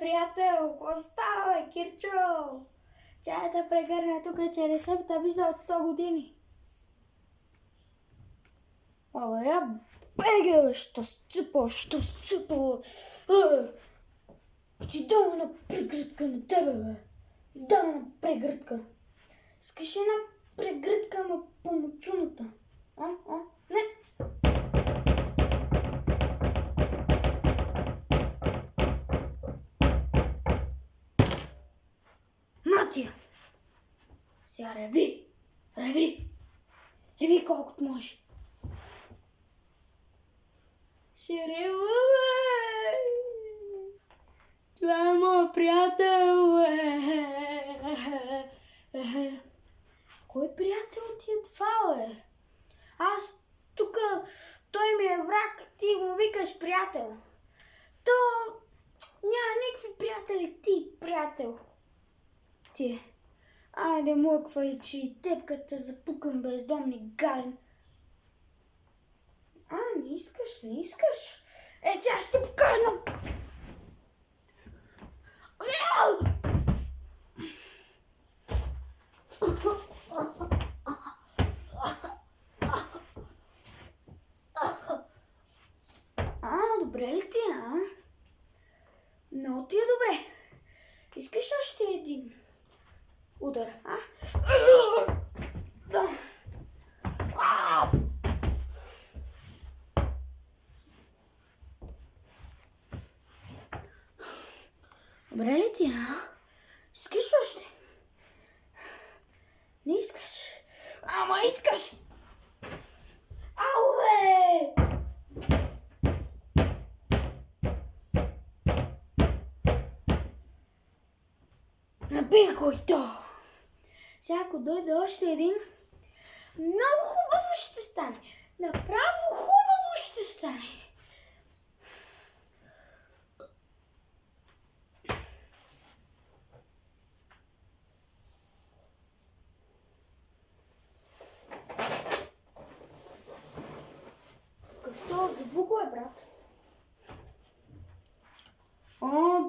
приятел! Какво става, бе, Кирчо? Чай да прегърна тук, че рецепта вижда от 100 години. Абе, я бега, ще сципа. Ще дам една прегръдка на тебе, бе. Дам една прегръдка. Искаш една прегръдка на помоцуната? Не. На тия! Сега реви колкото можеш. Ще рева, бе! Това е моят приятел, бе! Кой приятел ти е това, бе? Аз тук, той ми е враг, ти му викаш приятел. То няма никакви приятели, ти приятел. Ти. Айде, млъквай, че и теб като те запукам, бездомни гаден. Не искаш. Сега ще покажа. Добре ли ти, Много ти е добре. Искаш още един удар, Добре ли ти, Искаш още? Не искаш? Ама искаш! Ау, бе! Набих го и то! Сега ако дойде още един, много хубаво ще стане! Направо хубаво ще стане! Какво звуко е, брат?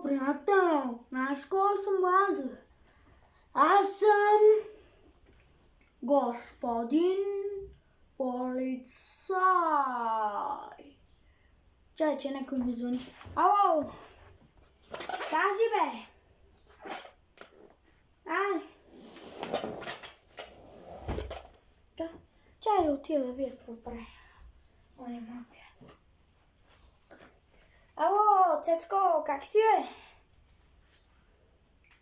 Приятел, знаеш кой съм аз? Аз съм господин полицай. Чай, че някой ми звъни. Ало! Кажи, бе! Чай да отида да вие какво прави. Ало, Цецко, как си, бе?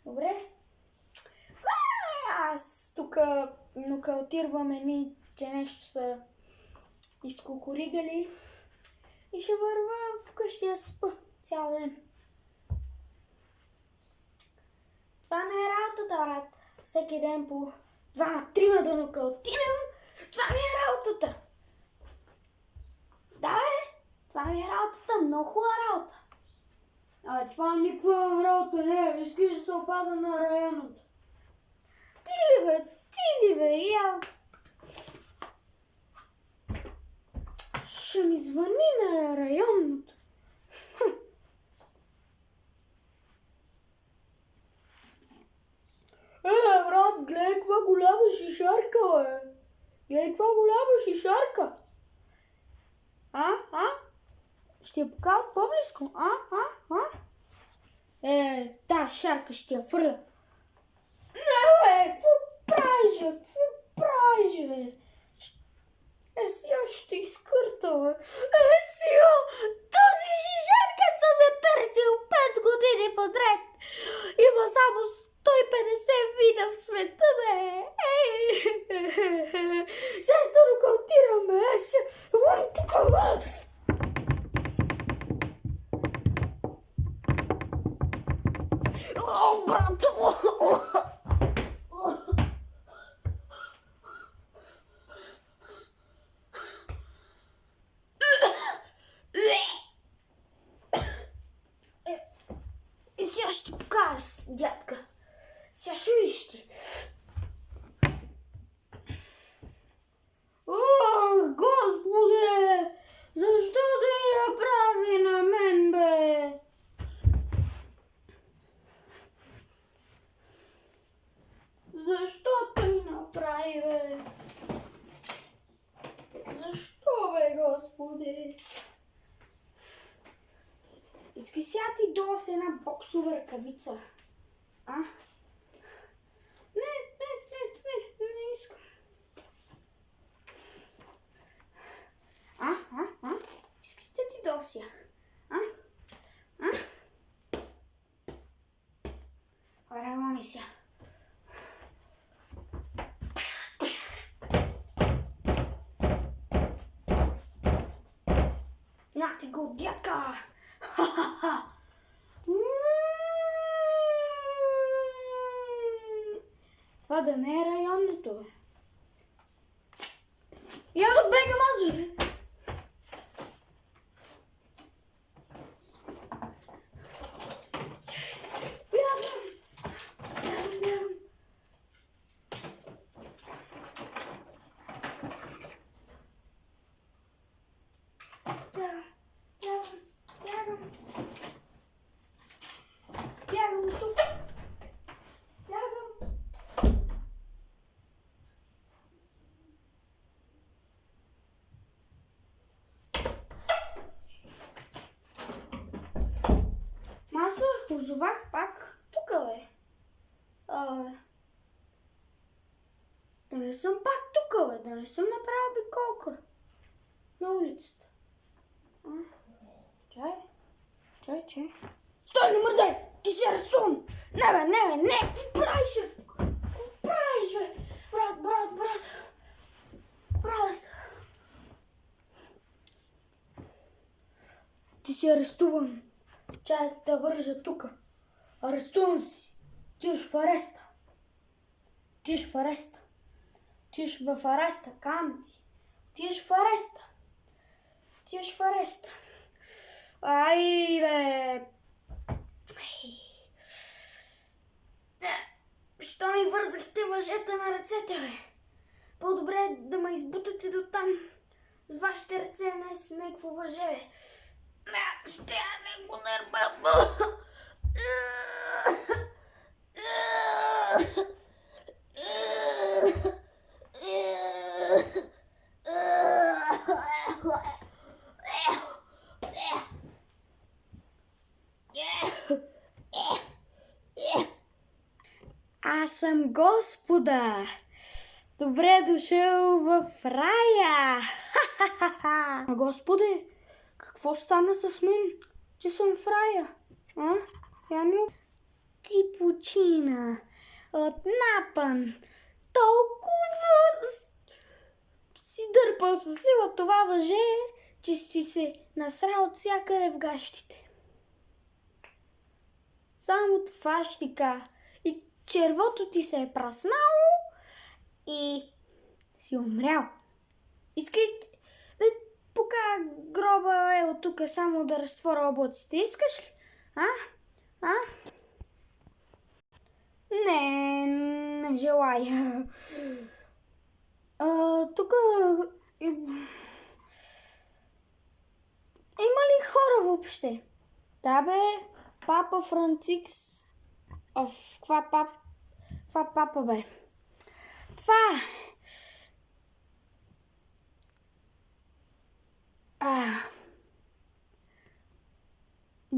Добре? Аз тук нокаутирвам едни, че нещо са изкукуригали и ще върва вкъщи да спа цял ден. Това ми е работата, брат. Всеки ден по 2-3 да нокаутирам. Това ми е работата. Да, бе. Това ми е работата. Много хубава работа. Това никаква работа не е. Искаш да се опаза на районото. Ти ли бе, я... Ще ми звъни на районното. Брат, гледай каква голяма шишарка, бе. Гледай каква голяма шишарка. Ще я покажат по-близко. Тази шарка ще я фърля. Не, бе, какво правиш, бе? Сега ще изкърта, бе. Сега, този шишарка съм я търсил 5 години подред. Има само 150 вида в света, бе. Сега ще нокаутираме. Брат! И сега ще покажа, дядка. Сега ще виж ти. Господи! Защо да я прави на мен, бе? Искай сега ти долу с една боксова ръкавица. А? Не искам. Искай да ти дося. Ара, мами сега. На ти го, дядка! Ха-ха-ха! Това да не е районното, бе. Я да бегам аз, бе! Бягам тук. Бягам. Аз се озовах пак тук, бе. Да не съм пак тук, бе. Да не съм направил обиколка на улицата. Чай. Стой, не мърдай! Ти си арестуван! Не! Какво правиш, бе? Брат! Ти си арестуван. Чай да вържа тук. Арестуван си. Тиеш в ареста. Тиеш в ареста, кам ти. Тиеш в ареста. Ай, бе. Що ми вързахте въжета на ръцете, бе? По-добре е да ме избутате до там. С вашите ръце, не с някакво въже, бе. Ще не го нърбам. Аз съм Господа. Добре дошъл в рая. Господи, какво стана с мен, че съм в рая? Ти почина отнапан. Толкова си дърпал със сила това въже, че си се насрал от всякъде в гащите. Само това ще кажа. И червото ти се е праснало и си умрял. Искай да покажа гроба от тук само да разтворя облаците. Искаш ли? Не желая. Тук има ли хора въобще? Да, бе, папа Франциск. Каква папа, бе? Това.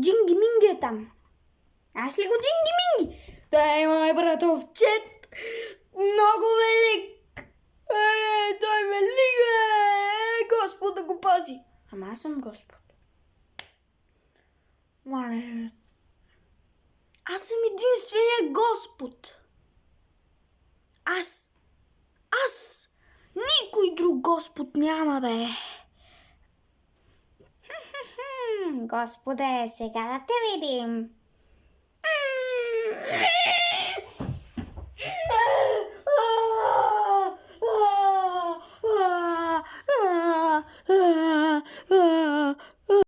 Джинги-минги е там. Аз ли го джинги-минги? Той е мой братовчет. Много велик. Той е велик, Господ да го пази. Ама аз съм Господ. Мале. Аз съм единствения Господ. Аз. Никой друг Господ няма, бе. Господе, сега да те видим.